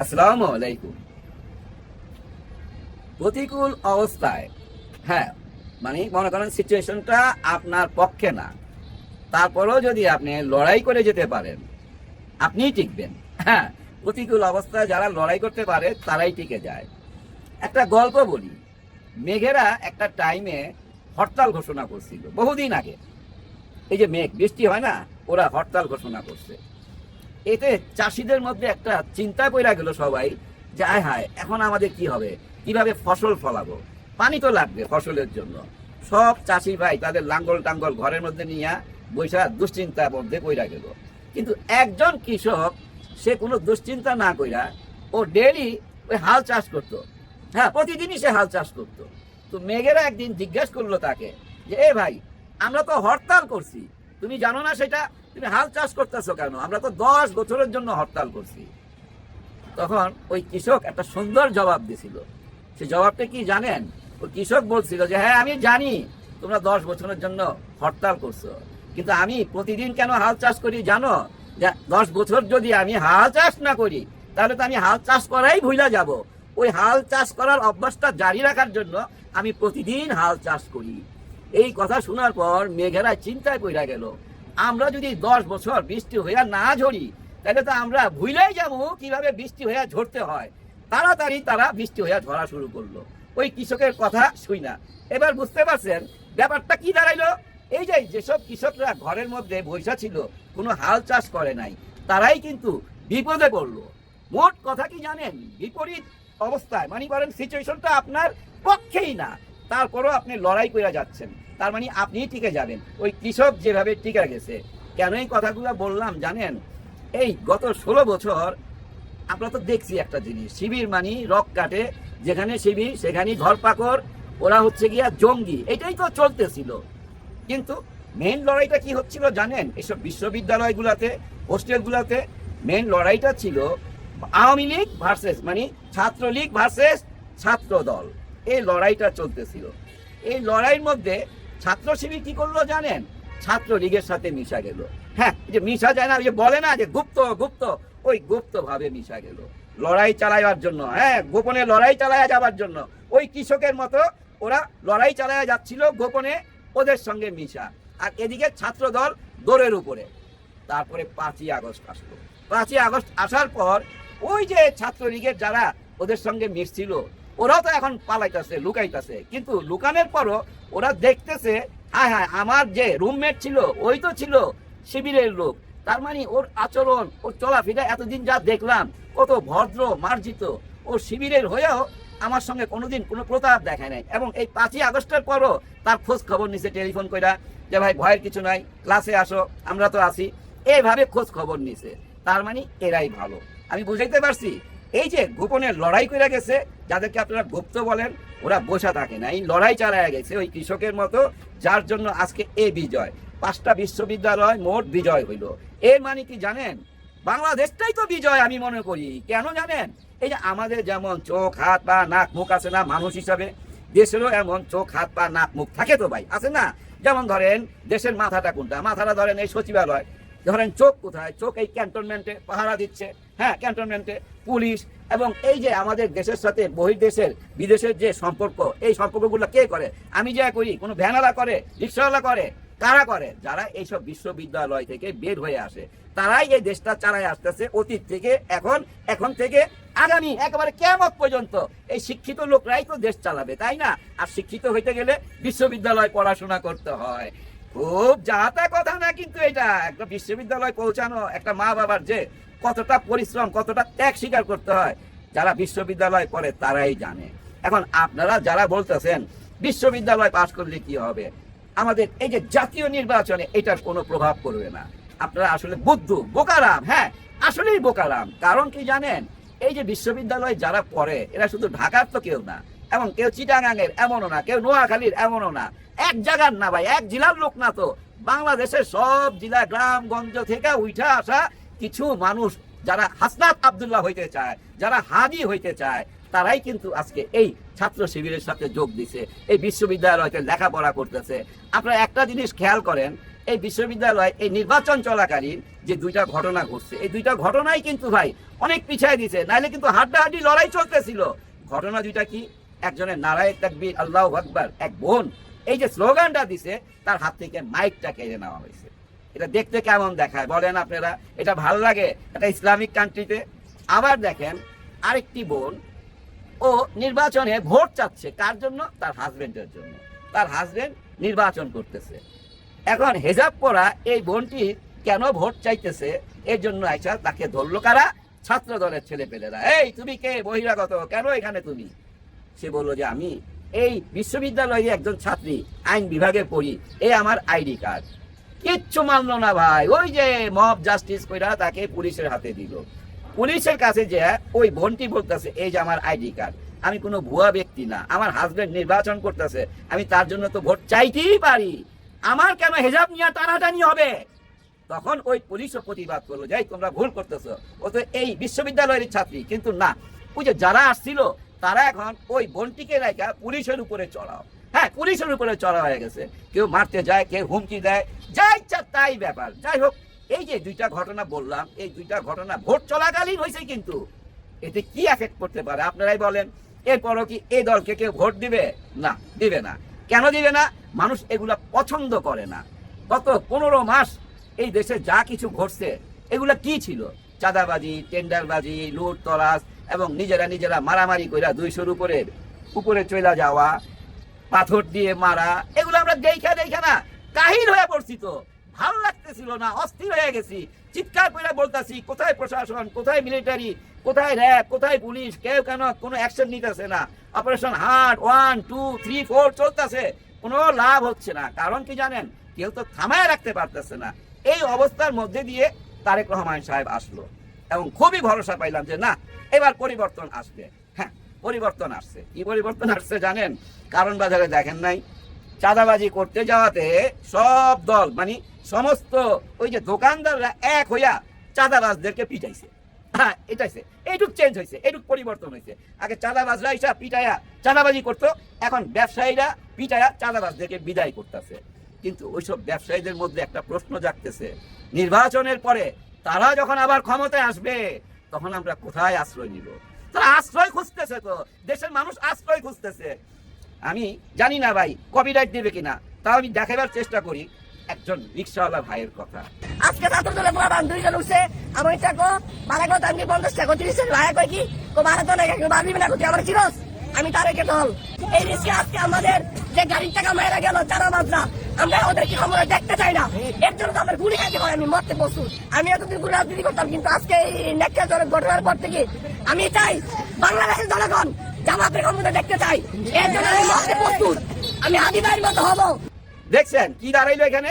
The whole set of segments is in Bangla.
আসসালামু আলাইকুম। প্রতিকূল অবস্থায়, হ্যাঁ, মানে মনে করেন সিচুয়েশনটা আপনার পক্ষে না, তারপরেও যদি আপনি লড়াই করে যেতে পারেন আপনিই টিকবেন। হ্যাঁ, প্রতিকূল অবস্থায় যারা লড়াই করতে পারে তারাই টিকে যায়। একটা গল্প বলি। মেঘেরা একটা টাইমে হরতাল ঘোষণা করছিল বহুদিন আগে। এই যে মেঘ বৃষ্টি হয় না, ওরা হরতাল ঘোষণা করছে। এতে চাষিদের মধ্যে একটা চিন্তা পড়া গেল সবাই যে আয় হায়, এখন আমাদের কি হবে, কিভাবে ফসল ফলাবো, পানি তো লাগবে ফসলের জন্য। সব চাষি ভাই তাদের লাঙ্গল টাঙ্গল ঘরের মধ্যে নিয়ে বৈশা দুশ্চিন্তার মধ্যে পড়া গেল। কিন্তু একজন কৃষক, সে কোনো দুশ্চিন্তা না কইরা ও ডেইলি ওই হাল চাষ করতো। হ্যাঁ, প্রতিদিনই সে হাল চাষ করতো। তো মেঘেরা একদিন জিজ্ঞেস করলো তাকে যে এ ভাই, আমরা তো হরতাল করছি, তুমি জানো না সেটা? তুমি হাল চাষ করতেছো কেন? আমরা তো 10 বছরের জন্য হরতাল করছি। তখন ওই কৃষক একটা সুন্দর জবাব দিছিল। সে জবাবটা কি জানেন? ওই কৃষক বলছিল যে হ্যাঁ, আমি জানি তোমরা 10 বছরের জন্য হরতাল করছো, কিন্তু আমি প্রতিদিন কেন হাল চাষ করি জানো? যে 10 বছর যদি আমি হাল চাষ না করি তাহলে তো আমি হাল চাষ করাই ভুলে যাব। ওই হাল চাষ করার অভ্যাসটা জারি রাখার জন্য আমি প্রতিদিন হাল চাষ করি। এই কথা শোনার পর মেঘেরা চিন্তায় পড়ে গেল, আমরা যদি 10 বছর বৃষ্টি হইয়া না ঝরি তাহলে তো আমরা ভুলেই যাবো কিভাবে বৃষ্টি হইয়া ঝরতে হয়। তাড়াতাড়ি তারা বৃষ্টি হইয়া ঝরা শুরু করলো ওই কৃষকের কথা শুই না। এবার বুঝতে পারছেন ব্যাপারটা কি দাঁড়াইলো? এই যে যেসব কৃষকরা ঘরের মধ্যে বৈশা ছিল, কোনো হাল চাষ করে নাই, তারাই কিন্তু বিপদে পড়লো। মোট কথা কি জানেন? বিপরীত অবস্থায়, মানে করেন সিচুয়েশনটা আপনার পক্ষেই না, তারপরও আপনি লড়াই করে যাচ্ছেন, তার মানে আপনিই টিকে যাবেন। ওই কৃষক যেভাবে টিকে গেছে। কেন এই কথাগুলো বললাম জানেন? এই গত 16 বছর আমরা তো দেখছি একটা জিনিস, শিবির মানি রক কাটে, যেখানে শিবির সেখানেই ধরপাকড়, ওরা হচ্ছে গিয়া জঙ্গি, এটাই তো চলতেছিল। কিন্তু মেন লড়াইটা কি হচ্ছিল জানেন? এসব বিশ্ববিদ্যালয়গুলোতে, হোস্টেলগুলোতে মেন লড়াইটা ছিল আওয়ামী লীগ ভার্সেস, মানে ছাত্রলীগ ভার্সেস ছাত্র দল। এই লড়াইটা চলতেছিল। এই লড়াইয়ের মধ্যে ছাত্র শিবির কি করলো জানেন? ছাত্র লীগের সাথে মিশা গেল। হ্যাঁ, যে মিশা যায় না, যে বলে না যে গুপ্ত গুপ্ত, ওই গুপ্ত ভাবে মিশা গেল লড়াই চালাইবার জন্য। হ্যাঁ, গোপনে লড়াই চালাইয়া যাবার জন্য ওই কৃষকের মতো ওরা লড়াই চালাইয়া যাচ্ছিল গোপনে, ওদের সঙ্গে মিশা। আর এদিকে ছাত্র দল দৌড়ের উপরে। তারপরে 5ই আগস্ট আসলো। 5ই আগস্ট আসার পর ওই যে ছাত্রলীগের যারা ওদের সঙ্গে মিশছিল, ওরাও তো এখন পালাইতেছে, লুকাইতেছে। কিন্তু লুকানোর পরও ওরা দেখতেছে হায় হায়, আমার যে রুমমেট ছিল ওই তো ছিল শিবিরের লোক, তার মানে ওর আচরণ, ওর চলাফেরা এতদিন যা দেখলাম কত ভদ্র মার্জিত, ও শিবিরের হয়েও আমার সঙ্গে কোনোদিন কোনো প্রতাপ দেখায় নাই। এবং এই 5ই আগস্টের পরও তার খোঁজ খবর নিছে টেলিফোন কইরা, যে ভাই ভয়ের কিছু নাই, ক্লাসে আসো, আমরা তো আছি, এইভাবে খোঁজ খবর নিছে। তার মানে এরাই ভালো। আমি বুঝাইতে পারছি? এই যে গোপনে লড়াই করে গেছে, যাদেরকে আপনারা গুপ্ত বলেন, ওরা বসা থাকে না, এই লড়াই চালায় গেছে ওই কৃষকের মতো, যার জন্য আজকে এই বিজয়। 5টা বিশ্ববিদ্যালয় মোট বিজয় হইল। এর মানে কি জানেন? বাংলাদেশটাই তো বিজয় আমি মনে করি। কেন জানেন? এই যে আমাদের যেমন চোখ হাত পা নাক মুখ আছে না মানুষ হিসাবে, দেশেরও এমন চোখ হাত পা নাক মুখ থাকে তো ভাই, আছে না? যেমন ধরেন দেশের মাথাটা কোনটা? মাথাটা ধরেন এই সচিবালয়। ধরেন চোখ কোথায়? চোখ এই ক্যান্টনমেন্টে পাহারা দিচ্ছে। হ্যাঁ, ক্যান্টনমেন্টে পুলিশ। এবং এই যে আমাদের দেশের সাথে বহির্দেশের বিদেশের যে সম্পর্ক, এই সম্পর্কগুলো কে করে? আমি যা করি, কোনো ভ্যানওয়ালা করে, রিক্সাওয়ালা করে? কারা করে? যারা এইসব বিশ্ববিদ্যালয় থেকে বের হয়ে আসে, তারাই এই দেশটা চালায় আসতেছে অতীত থেকে এখন, এখন থেকে আগামী একেবারে কিয়ামত পর্যন্ত এই শিক্ষিত লোকরাই তো দেশ চালাবে, তাই না? আর শিক্ষিত হইতে গেলে বিশ্ববিদ্যালয় পড়াশোনা করতে হয়। খুব যাতা কথা না, কিন্তু এটা একটা বিশ্ববিদ্যালয় পৌঁছানো একটা মা বাবার যে কতটা পরিশ্রম, কতটা ত্যাগ স্বীকার করতে হয়, যারা বিশ্ববিদ্যালয় পড়ে তারাই জানে। এখন আপনারা যারা বলতেছেন বিশ্ববিদ্যালয় পাশ করলে কি হবে, আমাদের এই যে জাতীয় নির্বাচনে এটার কোনো প্রভাব পড়বে না। আপনারা আসলে বুদ্ধু, বোকারাম। হ্যাঁ, আসলেই বোকারাম। কারণ কি জানেন? এই যে বিশ্ববিদ্যালয়ে যারা পড়ে, এরা শুধু ঢাকার তো কেউ না, এবং কেউ চিটাগাঙের এমনও না, কেউ নোয়াখালীর এমনও না, এক জায়গার না ভাই, এক জেলার লোক না তো, বাংলাদেশের সব জেলা গ্রামগঞ্জ থেকে উঠে আসা কিছু মানুষ, যারা হাসনাত আব্দুল্লাহ হইতে চায়, যারা হাদি হইতে চায়, তারাই কিন্তু আজকে এই ছাত্র শিবিরের সাথে যোগ দিছে, এই বিশ্ববিদ্যালয়তে লেখাপড়া করতেছে। আপনারা একটা জিনিস খেয়াল করেন, এই বিশ্ববিদ্যালয় এই নির্বাচন চলাকালীন যে দুইটা ঘটনা ঘটছে, এই দুইটা ঘটনাই কিন্তু ভাই অনেক পিছিয়ে দিছে, নাহলে কিন্তু হাড্ডাহাড্ডি লড়াই চলতেছিল। ঘটনা দুইটা কি, একজনের নারায়ে তাকবীর আল্লাহু আকবার, এক বোন এই যে স্লোগানটা দিছে তার হাত থেকে মাইকটা কেড়ে নেওয়া হয়েছে। এটা দেখতে কেমন দেখায় বলেন আপনারা? এটা ভালো লাগে একটা ইসলামিক কান্ট্রিতে? আবার দেখেন আরেকটি বোন, ও নির্বাচনে ভোট চাচ্ছে, কার জন্য? তার হাজবেন্ডের জন্য। তার হাজবেন্ড নির্বাচন করতেছে, এখন হেজাব পরা এই বোনটি কেন ভোট চাইতেছে, এর জন্য আইসা তাকে ধরলো কারা? ছাত্র দলের ছেলে পেলেরা। এই তুমি কে, বহিরাগত, কেন এখানে তুমি? সে বললো যে আমি এই বিশ্ববিদ্যালয়ে একজন ছাত্রী, আইন বিভাগে পড়ি, এই আমার আইডি কার্ড। কিচ্ছু মানলো না ভাই, ওই যে মব জাস্টিস কইরা তাকে পুলিশের হাতে দিল। পুলিশের কাছে যে ওই বোনটি বলতেছে এই যে আমার আইডি কার্ড, আমি কোনো ভুয়া ব্যক্তি না, আমার হাজবেন্ড নির্বাচন করতেছে, আমি তার জন্য তো ভোট চাইতেই পারি, আমার কেন হেজাব নিয়ে টানাটানি হবে? তখন ওই পুলিশও প্রতিবাদ করলো যে তোমরা ভুল করতেছো, ও তো এই বিশ্ববিদ্যালয়ের ছাত্রী। কিন্তু না, ওই যে যারা আসছিল তারা এখন ওই বোনটিকে রাখা পুলিশের উপরে চড়াও। হ্যাঁ, পুলিশের উপরে চড়া হয়ে গেছে, কেউ মারতে যায়, কেউ হুমকি দেয়, যা ইচ্ছা তাই ব্যাপার। যাই হোক, এই যে দুইটা ঘটনা বললাম, এই দুইটা ঘটনা ভোট চলাকালীন হয়েছে, কিন্তু এতে কি এফেক্ট করতে পারে আপনারাই বলেন? এরপরও কি এই দলকে কেউ ভোট দিবে? না, দিবে না। কেন দিবে না? মানুষ এগুলা পছন্দ করে না। গত 15 মাস এই দেশে যা কিছু ঘটছে এগুলা কি ছিল? চাঁদাবাজি, টেন্ডারবাজি, লুট তরাজ এবং নিজেরা মারামারি কইরা 200-র উপরে চলে যাওয়া, পাথর দিয়ে মারা, এগুলো আমরা দেখা না কাহিল হয়ে পড়ছি। তো ভালো লাগতেছিল না, অস্থির হয়ে গেছি, চিৎকার করে বলতাছি কোথায় প্রশাসন, কোথায় মিলিটারি, কোথায় র্যাব, কোথায় পুলিশ, কেউ কেন কোনো অ্যাকশন নিতেছে না। অপারেশন হার্ট 1, 2, 3, 4 চলতেছে, কোনো লাভ হচ্ছে না। কারণ কি জানেন? কেউ তো থামায় রাখতে পারতেছে না। এই অবস্থার মধ্যে দিয়ে তারেক রহমান সাহেব আসলো এবং খুবই ভরসা পাইলাম যে না, এবার পরিবর্তন আসবে। হ্যাঁ, পরিবর্তন আসছে। কি পরিবর্তন আসছে জানেন? কারণ বাজারে দেখেন নাই, চাঁদাবাজি করতে যাওয়াতে সব দল মানে সমস্ত ওই যে দোকানদাররা এক হইয়া চাঁদাবাজদেরকে পিটাইছে। হ্যাঁ, এটাইছে, এইটুক চেঞ্জ হয়েছে, এইটুক পরিবর্তন হয়েছে। আগে চাঁদাবাজরা এসে পিটাইয়া চাঁদাবাজি করতো, এখন ব্যবসায়ীরা পিটাইয়া চাঁদাবাজদেরকে বিদায় করতেছে। কিন্তু ওইসব ব্যবসায়ীদের মধ্যে একটা প্রশ্ন জাগতেছে, নির্বাচনের পরে তারা যখন আবার ক্ষমতায় আসবে তখন আমরা কোথায় আশ্রয় নিব? তারা আশ্রয় খুঁজতেছে, তো দেশের মানুষ আশ্রয় খুঁজতেছে। আমি জানি না ভাই কপিরাইট দিবে কিনা, তাও আমি দেখাবার চেষ্টা করি একজন রিক্সাওয়ালা ভাইয়ের কথা। আজকে ছাত্র দলে পুরা বান 2 জন উঠছে, আমার ইচ্ছা কো ভাড়া কত আমি 50 টাকা 30 টাকা ভাড়া কই কি কো ভাড়া তো নাই, কেউ বাড়ি না করতে আমার চিরস আমি তারেকে দল। এই রিস্কে আজকে আমাদের যে গাড়ির টাকা মেরা গেল চারা বাজরা, আমরা ওদের কি ক্ষমতা দেখতে চাই না। এর জন্য তো আমার গুলি খাইতে হয়, আমি মরতে প্রস্তুত। আমি এতদিন গুলি রাজনীতি করতাম, কিন্তু আজকে এই নেককার জনের ঘটনার পর থেকে আমি চাই বাংলাদেশের জনগণ জামাতের ক্ষমতা দেখতে চাই। এর জন্য আমি মরতে প্রস্তুত, আমি আদিবাসীর মতো হব। দেখছেন কি দাঁড়াইলো এখানে?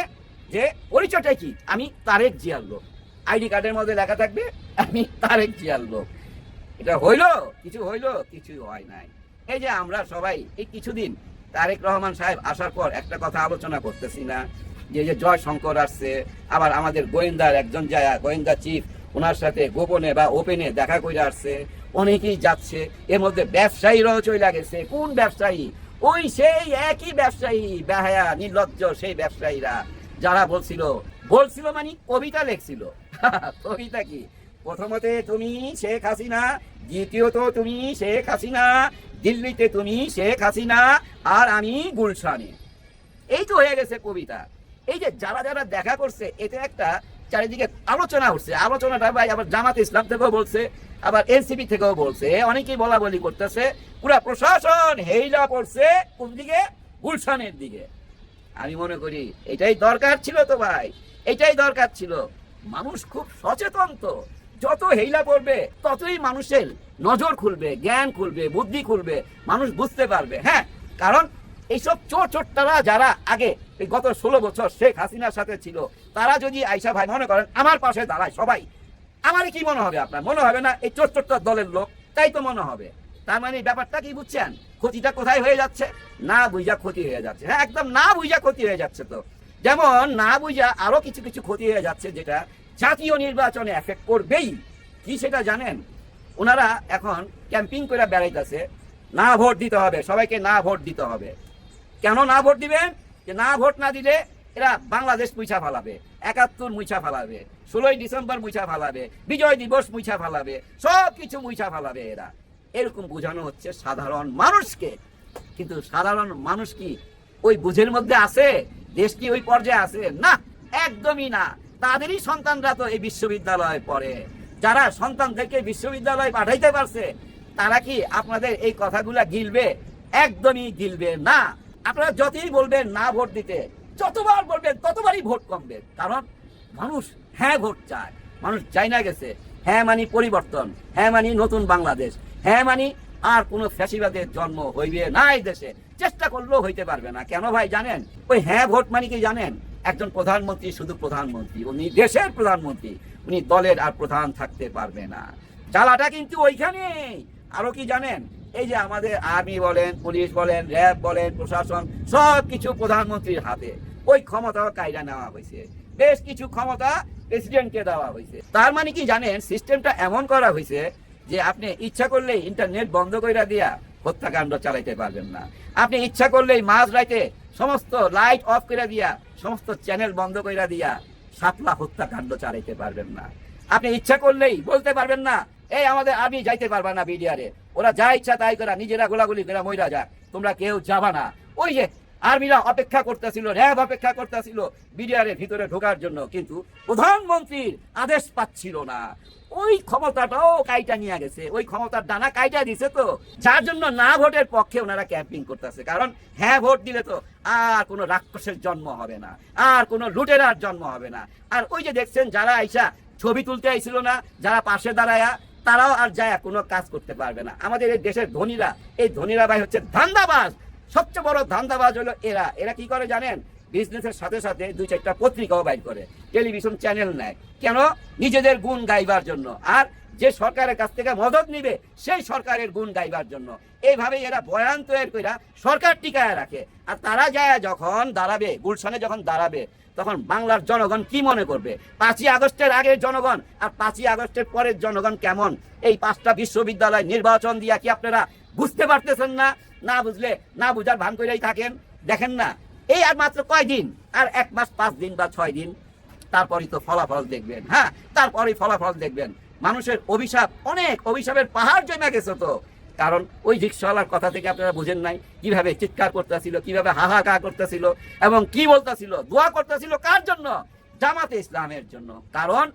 যে পরিচয়টা কি? আমি তারেক জিয়ার লোক, আইডি কার্ডের মধ্যে লেখা থাকবে আমি তারেক জিয়ার লোক। এটা হইলো? কিছু হইলো? কিছুই হয় নাই। এই যে আমরা সবাই এই কিছুদিন তারেক রহমান সাহেব আসার পর একটা কথা আলোচনা করতেছি না, যে জয় শঙ্কর আসছে, আবার আমাদের গোয়েন্দার একজন যায়, গোয়েন্দা চিফ, ওনার সাথে গোপনে বা ওপেনে দেখা করে আসছে, অনেকেই যাচ্ছে। এর মধ্যে ব্যবসায়ীরাও চলে গেছে। কোন ব্যবসায়ী? ওই সেই একই ব্যবসায়ী, বেহায়া নির্লজ্জ সেই ব্যবসায়ীরা যারা বলছিল মানে কবিতা লেখছিল। কবিতা কি? প্রথমতে তুমি শেখ হাসিনা, দ্বিতীয়ত তুমি শেখ হাসিনা, দিল্লিতে তুমি শেখ হাসিনা, আর আমি গুলশানে। এই তো হয়ে গেছে কবিতা। এই যে যারা দেখা করছে, এতে একটা চারিদিকে আলোচনা উঠছে। আলোচনাটা ভাই আবার জামাত ইসলাম থেকেও বলছে, আবার এনসিপি থেকেও বলছে, অনেকেই বলা বলি করতেছে। পুরা প্রশাসন হেইলা পড়ছে কোন দিকে? গুলশানের দিকে। আমি মনে করি এটাই দরকার ছিল তো ভাই, এটাই দরকার ছিল। মানুষ খুব সচেতন, তো যত হেইলা পড়বে ততই মানুষের নজর খুলবে, জ্ঞান খুলবে, বুদ্ধি খুলবে, মানুষ বুঝতে পারবে। হ্যাঁ, কারণ এইসব চোরটারা যারা আগে এই গত 16 বছর শেখ হাসিনার সাথে ছিল, তারা যদি আইসা ভাই মনে করেন আমার পাশে দাঁড়ায় সবাই, আমার কি মনে হবে? আপনার মনে হবে না এই চোরটার দলের লোক? তাই তো মনে হবে। তার মানে ব্যাপারটা কি বুঝছেন? ক্ষতিটা কোথায় হয়ে যাচ্ছে? না বুঝা ক্ষতি হয়ে যাচ্ছে। হ্যাঁ, একদম না বুঝা ক্ষতি হয়ে যাচ্ছে। তো যেমন না বুঝা আরো কিছু ক্ষতি হয়ে যাচ্ছে, যেটা জাতীয় নির্বাচনে এফেক্ট করবেই। কি সেটা জানেন? ওনারা এখন ক্যাম্পিং করে বেড়াইতেছে, না ভোট দিতে হবে, সবাইকে না ভোট দিতে হবে। কেন না ভোট দিবেন? যে না ভোট না দিলে এরা বাংলাদেশ মুছা ফালাবে, 71 মুছা ফালাবে, 16ই ডিসেম্বর মুছা ফালাবে, বিজয় দিবস মুছা ফালাবে, সব কিছু মুছা ফালাবে এরা। এরকম বোঝানো হচ্ছে সাধারণ মানুষকে। কিন্তু সাধারণ মানুষ কি ওই বুঝের মধ্যে আছে? দেশ কি ওই পর্যায়ে আছে? না, একদমই না। তাদেরই সন্তানরা তো এই বিশ্ববিদ্যালয়ে পড়ে। যারা সন্তানদেরকে বিশ্ববিদ্যালয়ে পাঠাইতে পারছে তারা কি আপনাদের এই কথাগুলা গিলবে? একদমই গিলবে না। আপনারা যতই বলবেন না ভোট দিতে, যতবার বলবেন ততবারই ভোট কমবে। কারণ মানুষ হ্যাঁ ভোট চায়। মানুষ চাই না গেছে হ্যাঁ মানি পরিবর্তন, হ্যাঁ মানি নতুন বাংলাদেশ, হ্যাঁ মানি আর কোনো ফ্যাসিবাদের জন্ম হইবে না এই দেশে। চেষ্টা করলেও হইতে পারবে না। কেন ভাই জানেন? ওই হ্যাঁ ভোট মানে কি জানেন? একজন প্রধানমন্ত্রী শুধু প্রধানমন্ত্রী, উনি দেশের প্রধানমন্ত্রী, উনি দলের আর প্রধান থাকতে পারবে না। জ্বালাটা কিন্তু ওইখানেই। আরো কি জানেন? এই যে আমাদের আর্মি বলেন, পুলিশ বলেন, র্যাব বলেন, প্রশাসন, সব কিছু প্রধানমন্ত্রীর হাতে। ওই ক্ষমতাও কায়দা নেওয়া হয়েছে, বেশ কিছু ক্ষমতা প্রেসিডেন্টকে দেওয়া হয়েছে। তার মানে কি জানেন? সিস্টেমটা এমন করা হয়েছে যে আপনি ইচ্ছা করলেই ইন্টারনেট বন্ধ করে দিয়া হত্যাকাণ্ড চালাইতে পারবেন না। আপনি ইচ্ছা করলেই মাঝ রাতে সমস্ত লাইট অফ করে দিয়া, সমস্ত চ্যানেল বন্ধ করে দিয়া শাপলা হত্যাকাণ্ড চালাইতে পারবেন না। আপনি ইচ্ছা করলেই বলতে পারবেন না এই আমাদের আর্মি যাইতে পারবা না বিডিআরে, ওরা যা ইচ্ছা তাই করা, নিজেরা গোলাগুলি করে মইরা যাক, তোমরা কেউ যাবা না। ওই যে আর্মিরা অপেক্ষা করতেছিল, র্যাব অপেক্ষা করতেছিল বিডিআরের ভিতরে ঢোকার জন্য, কিন্তু প্রধানমন্ত্রীর আদেশ পাচ্ছিল না। ওই ক্ষমতাটাও কাইটা নিয়ে গেছে, ওই ক্ষমতার ডানা কাইটা দিছে। তো যার জন্য না ভোটের পক্ষে ওনারা ক্যাম্পিং করতেছে। কারণ হ্যাঁ ভোট দিলে তো আর কোনো রাক্ষসের জন্ম হবে না, আর কোনো লুটেরার জন্ম হবে না। আর ওই যে দেখছেন যারা আইসা ছবি তুলতে আইছিল না, যারা পাশে দাঁড়ায়া, তারাও আর যায় কোনো কাজ করতে পারবে না। আমাদের এই দেশের ধনীরা, এই ধনীরা ভাই হচ্ছে ধান্দাবাজ। সবচেয়ে বড় ধান্দাবাজ হলো এরা। এরা কি করে জানেন? বিজনেসের সাথে সাথে 2-4টা পত্রিকাও বাইর করে, টেলিভিশন চ্যানেল নেয়। কেন? নিজেদের গুণ গাইবার জন্য। আর যে সরকারের কাছ থেকে মদত নিবে সেই সরকারের গুণ গাইবার জন্য। এইভাবে এরা বয়ান তৈরি করে সরকার টিকায় রাখে। আর তারা যায় যখন দাঁড়াবে, গুলশানে যখন দাঁড়াবে, তখন বাংলার জনগণ কি মনে করবে? 5ই আগস্টের আগের জনগণ আর 5ই আগস্টের পরের জনগণ কেমন? এই 5টা বিশ্ববিদ্যালয় নির্বাচন দিয়া কি আপনারা বুঝতে পারতেছেন না? না বুঝলে না বুঝার ভান করেই থাকেন। দেখেন না, এই আর মাত্র কয়দিন, আর 1 মাস 5 দিন বা 6 দিন, তারপরই তো ফলাফল দেখবেন। হ্যাঁ, তারপরই ফলাফল দেখবেন। মানুষের অভিশাপ, অনেক অভিশাপের পাহাড় জমে গেছে। তো কারণ ওই রিক্সাওয়ালার কথা থেকে আপনারা বুঝেন নাই কিভাবে চিৎকার করতেছিল, কিভাবে হাহাকার করতেছিল এবং কি বলতেছিল, দোয়া করতেছিল কার জন্য? জামাতে ইসলামের জন্য। কারণ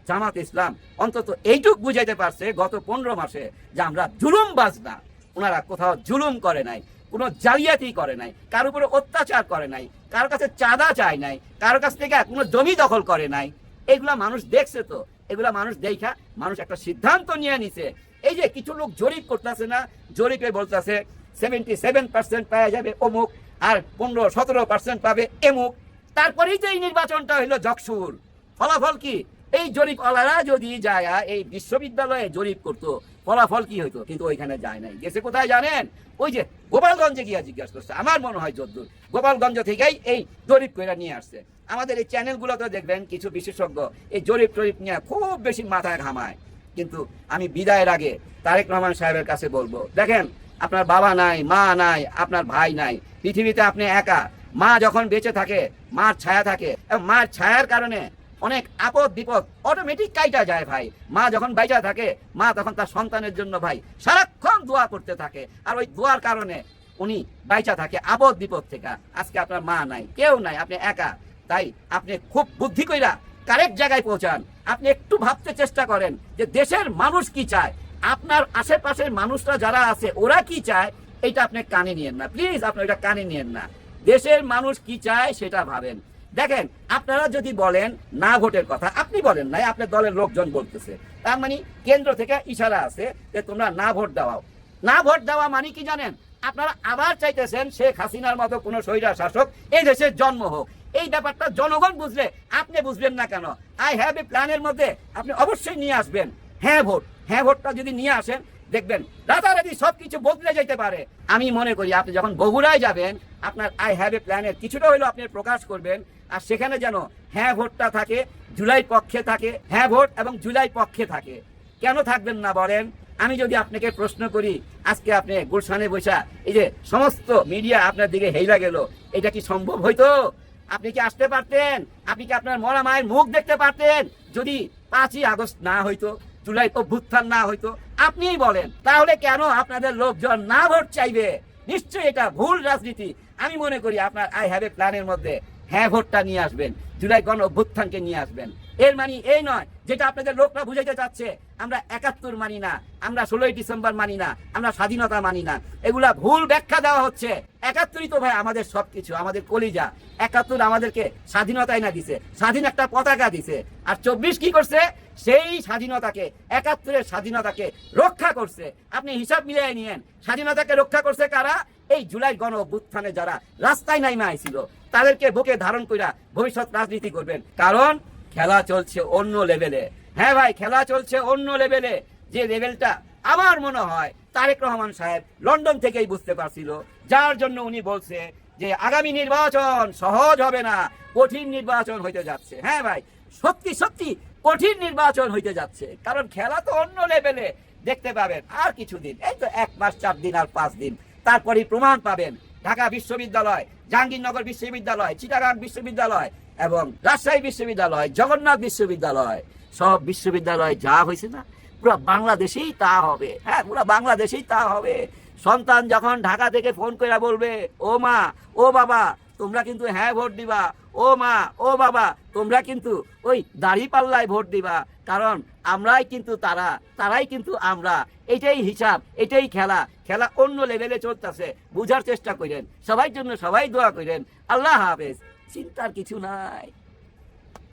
জামাত ইসলাম অন্তত এইটুক বুঝাইতে পারছে গত 15 মাসে যে আমরা জুলুমবাজ না। ওনারা কোথাও জুলুম করে নাই, কোনো জালিয়াতি করে নাই, কার উপরে অত্যাচার করে নাই, কারোর কাছে চাঁদা চায় নাই, কারোর কাছ থেকে কোনো জমি দখল করে নাই। এগুলা মানুষ দেখছে। তো এগুলা মানুষ দেখা মানুষ একটা সিদ্ধান্ত নিয়ে নিছে। এই যে কিছু লোক জরিপ করতেছে না, জরিপে বলতেছে 77% পাওয়া যাবে অমুক, আর 15-17% পাবে এমুক। তারপরেই যে এই নির্বাচনটা হইলো জকসুর। ফলাফল কি? এই জরিপওয়ালারা যদি যায় এই বিশ্ববিদ্যালয়ে জরিপ করতো, ফলাফল কি হইতো? কিন্তু ওইখানে যায় নাই। গেছে কোথায় জানেন? ওই যে গোপালগঞ্জে গিয়া জিজ্ঞাসা করছে। আমার মনে হয় যদ্দূর গোপালগঞ্জ থেকেই এই জরিপ করে নিয়ে আসছে। আমাদের এই চ্যানেলগুলোতে দেখবেন কিছু বিশেষজ্ঞ এই জরিপ টরিপ নিয়ে খুব বেশি মাথায় ঘামায়। কিন্তু আমি বিদায়ের আগে তারেক রহমান সাহেবের কাছে বলবো, দেখেন আপনার বাবা নাই, মা নাই, আপনার ভাই নাই, পৃথিবীতে আপনি একা। মা যখন বেঁচে থাকে মার ছায়া থাকে, এবং মার ছায়ার কারণে অনেক আপদ বিপদ অটোমেটিক কাইটা যায় ভাই। মা যখন বাইচা থাকে, মা তখন তার সন্তানের জন্য ভাই সারাক্ষণ দোয়া করতে থাকে। আর ওই দোয়ার কারণে উনি বাইচা থাকে আপদ বিপদ থেকে। আজকে আপনার মা নাই, কেউ নাই, আপনি একা। তাই আপনি খুব বুদ্ধি কইরা কারেক্ট জায়গায় পৌঁছান। আপনি একটু ভাবতে চেষ্টা করেন যে দেশের মানুষ কি চায়, আপনার আশেপাশের মানুষরা যারা আছে ওরা কি চায়। এটা আপনি কানে নিয়েন না, প্লিজ। আপনি এটা কানে নিয়েন না। দেশের মানুষ কি চায় সেটা ভাবেন। দেখেন, আপনারা যদি বলেন না ভোটের কথা, আপনি বলেন নাই, আপনার দলের লোকজন বলতেছে, তার মানে কেন্দ্র থেকে ইশারা আছে যে তোমরা না ভোট দাও। না ভোট দেওয়া মানে কি জানেন? আপনারা আবার চাইতেছেন শেখ হাসিনার মতো কোন স্বৈরা শাসক এই দেশের জন্ম হোক। এই ব্যাপারটা জনগণ বুঝলে আপনি বুঝবেন না কেন? আই হ্যাভ এ প্ল্যানের মধ্যে আপনি অবশ্যই নিয়ে আসবেন হ্যাঁ ভোট। হ্যাঁ ভোটটা যদি নিয়ে আসেন, দেখবেন রাতারাতি সবকিছু বদলে যেতে পারে। আমি মনে করি আপনি যখন বগুড়ায় যাবেন, আপনার আই হ্যাভ এ প্ল্যানের কিছুটা হলেও আপনি প্রকাশ করবেন। আর সেখানে যেন হ্যাঁ ভোটটা থাকে, জুলাই পক্ষে থাকে, হ্যাঁ ভোট এবং জুলাই পক্ষে থাকে। কেন থাকবেন না বলেন? আমি যদি আপনাকে প্রশ্ন করি, আজকে আপনি গুলশানে বসা এই যে সমস্ত মিডিয়া আপনার দিকে হেইলা গেল, এটা কি সম্ভব হইতো? আপনি কি আসতে পারতেন? আপনি কি আপনার মরা মায়ের মুখ দেখতে পারতেন যদি 5ই আগস্ট না হইতো, জুলাই অভ্যুত্থান না হইতো? আপনিই বলেন, তাহলে কেন আপনাদের লোকজন না ভোট চাইবে? নিশ্চয়ই এটা ভুল রাজনীতি। আমি মনে করি আপনার আই হ্যাভ এ প্ল্যানের মধ্যে হ্যাঁ ভোটটা নিয়ে আসবেন, জুলাই গণ অভ্যুত্থানকে নিয়ে আসবেন। এর মানে এই নয় যেটা আপনাদের লোকরা বুঝাইতে চাচ্ছে আমরা 71 মানি না, আমরা 16ই ডিসেম্বর মানি না, আমরা স্বাধীনতা মানি না। এগুলা ভুল ব্যাখ্যা দেওয়া হচ্ছে। 71ই তো ভাই আমাদের সবকিছু, আমাদের কলিজা। 71 আমাদেরকে স্বাধীনতাই না দিছে, স্বাধীন একটা পতাকা দিছে। আর 24 কি করছে? সেই স্বাধীনতাকে, 71-এর স্বাধীনতাকে রক্ষা করছে। আপনি হিসাব মিলিয়ে নিয়েন, স্বাধীনতাকে রক্ষা করছে কারা? এই জুলাই গণ অভ্যুত্থানে যারা রাস্তায় নাইমা আইছিল তাদেরকে বুকে ধারণ কইরা ভবিষ্যৎ রাজনীতি করবেন। কারণ খেলা চলছে অন্য লেভেলে। হ্যাঁ ভাই, খেলা চলছে অন্য লেভেলে। যে লেভেলটা আমার মনে হয় তারেক রহমান সাহেব লন্ডন থেকেই বুঝতে পারছিল, যার জন্য উনি বলছে যে আগামী নির্বাচন সহজ হবে না, কঠিন নির্বাচন হইতে যাচ্ছে। হ্যাঁ ভাই, সত্যি সত্যি কঠিন নির্বাচন হইতে যাচ্ছে, কারণ খেলা তো অন্য লেভেলে। দেখতে পাবেন আর কিছুদিন, এই তো 1 মাস 4 দিন আর 5 দিন, তারপরেই প্রমাণ পাবেন ঢাকা বিশ্ববিদ্যালয়, জাহাঙ্গীরনগর বিশ্ববিদ্যালয়, চিটাগাং বিশ্ববিদ্যালয় এবং রাজশাহী বিশ্ববিদ্যালয়, জগন্নাথ বিশ্ববিদ্যালয়, সব বিশ্ববিদ্যালয় যা হয়েছে না, পুরো বাংলাদেশেই তা হবে। হ্যাঁ, পুরো বাংলাদেশেই তা হবে। সন্তান যখন ঢাকা থেকে ফোন করে বলবে, ও মা, ও বাবা, তোমরা কিন্তু হ্যাঁ ভোট দিবা, ও মা, ও বাবা, তোমরা কিন্তু ওই দাঁড়িপাল্লায় ভোট দিবা, কারণ আমরাই কিন্তু তারাই কিন্তু আমরা। এটাই হিসাব, এটাই খেলা। খেলা অন্য লেভেলে চলতেছে, বুঝার চেষ্টা করেন। সবাই জন্য সবাই দোয়া করেন। আল্লাহ হাফেজ। চিন্তার কিছু নাই।